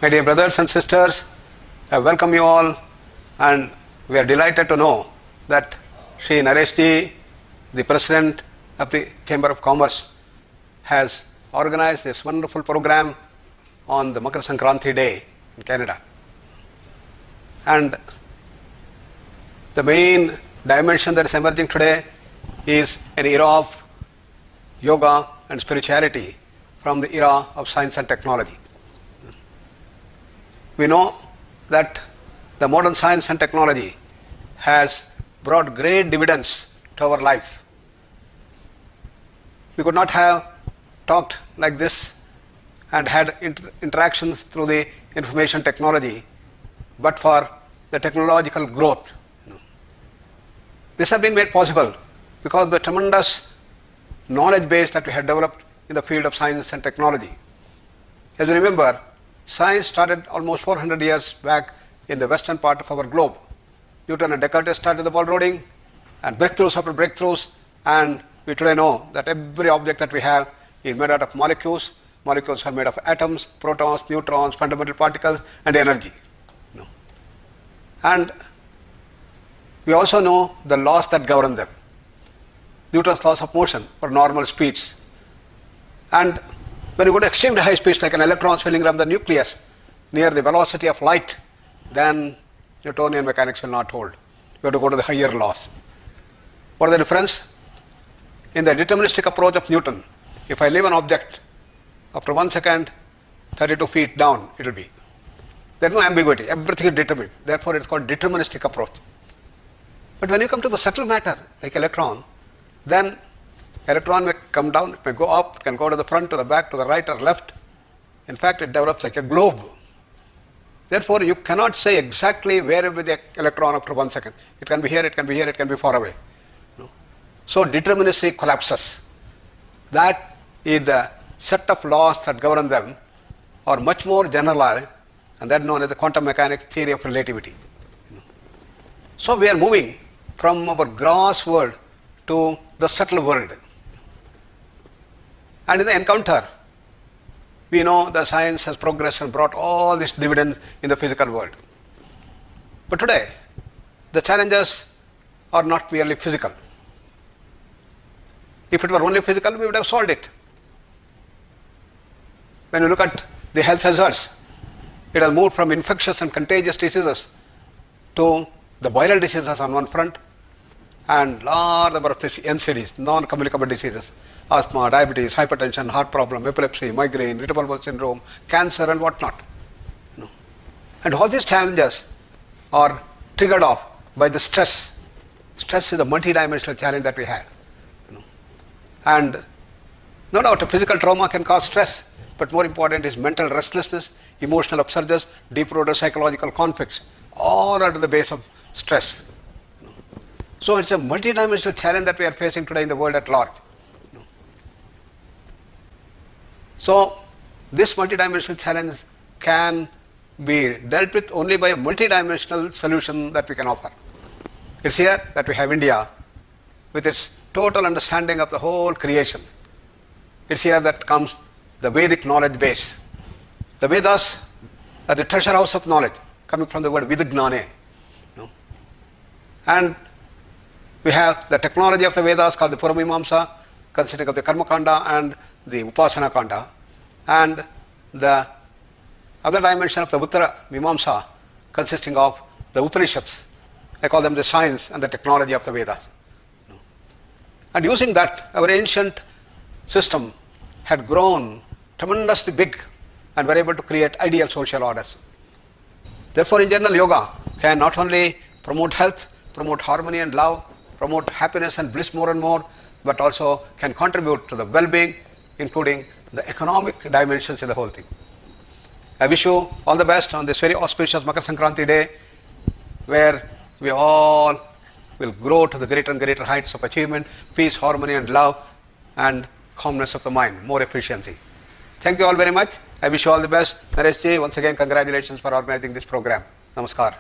My dear brothers and sisters, I welcome you all, and we are delighted to know that Shri Naresh ji, the President of the Chamber of Commerce, has organized this wonderful program on the Makar Sankranti Day in Canada. And the main dimension that is emerging today is an era of yoga and spirituality from the era of science and technology. We know that the modern science and technology has brought great dividends to our life. We could not have talked like this and had interactions through the information technology but for the technological growth. This has been made possible because of the tremendous knowledge base that we have developed in the field of science and technology. As you remember, science started almost 400 years back in the western part of our globe. Newton and Descartes started the ball rolling, and breakthroughs after breakthroughs, and we today know that every object that we have is made out of molecules. Molecules are made of atoms, protons, neutrons, fundamental particles, and energy. And we also know the laws that govern them. Newton's laws of motion for normal speeds. And when you go to extremely high speeds, like an electron swirling around the nucleus near the velocity of light, then Newtonian mechanics will not hold. You have to go to the higher laws. What is the difference? In the deterministic approach of Newton, if I leave an object, after 1 second, 32 feet down, it will be. There is no ambiguity. Everything is determined. Therefore, it is called deterministic approach. But when you come to the subtle matter, like electron, then electron may come down, it may go up, it can go to the front, to the back, to the right or left. In fact, it develops like a globe. Therefore, you cannot say exactly where will be the electron after 1 second. It can be here, it can be here, it can be far away. So determinacy collapses. That is the set of laws that govern them are much more generalized, and that is known as the quantum mechanics theory of relativity. So we are moving from our gross world to the subtle world. And in the encounter, we know the science has progressed and brought all these dividends in the physical world. But today, the challenges are not merely physical. If it were only physical, we would have solved it. When you look at the health hazards, it has moved from infectious and contagious diseases to the viral diseases on one front, and large number of these NCDs, non-communicable diseases, asthma, diabetes, hypertension, heart problem, epilepsy, migraine, irritable bowel syndrome, cancer and whatnot. And all these challenges are triggered off by the stress. Stress is a multidimensional challenge that we have. And no doubt a physical trauma can cause stress, but more important is mental restlessness, emotional upsurges, deep-rooted psychological conflicts, all are at the base of stress. So it's a multidimensional challenge that we are facing today in the world at large. So this multidimensional challenge can be dealt with only by a multidimensional solution that we can offer. It's here that we have India with its total understanding of the whole creation. It's here that comes the Vedic knowledge base. The Vedas are the treasure house of knowledge, coming from the word Vidagnane. And we have the technology of the Vedas called the Puramimamsa, consisting of the Karma Kanda and the Upasana Kanda, and the other dimension of the Uttara Mimamsa, consisting of the Upanishads. I call them the science and the technology of the Vedas. And using that, our ancient system had grown tremendously big and were able to create ideal social orders. Therefore, in general, yoga can not only promote health, promote harmony and love, promote happiness and bliss more and more, but also can contribute to the well-being, including the economic dimensions in the whole thing. I wish you all the best on this very auspicious Makar Sankranti Day, where we all will grow to the greater and greater heights of achievement, peace, harmony and love, and calmness of the mind, more efficiency. Thank you all very much. I wish you all the best. Naresh ji, once again, congratulations for organizing this program. Namaskar.